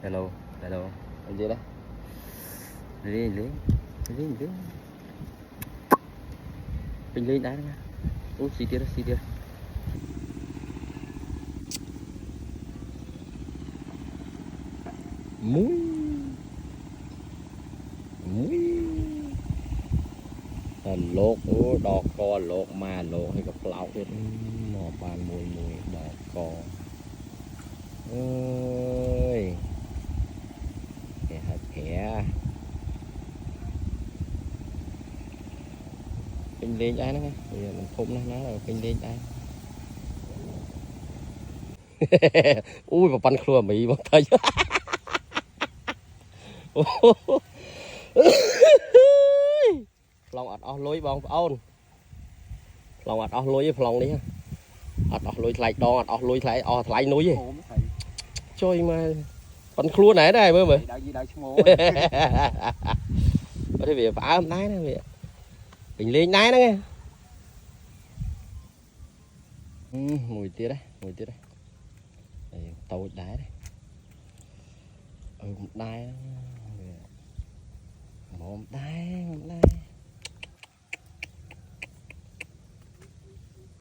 hello hello anh gì đấy lên lên lên lên mình lên đá nha út xí kia muối muối lột đọt co lột mà lột hay gặp lão hết mò bàn mùi đọt co ơi kẻ hạt kẻ kinh lên ai nữa nghe bây giờ mình phun nó là kinh lên ai ui mà bắn khua mỹ bằng tay lòng ọt ọt lối bong ôn lòng ọt ọt lối lòng đi ọt ọt lối lại đo ọt ọt lối lại núi gì chơi mà bắn khua này đây mới mà có thể bị phá âm tái nữa vậy mình lên nái đó nghe mùi tía đấy tàu đá đấy một đai đó một đai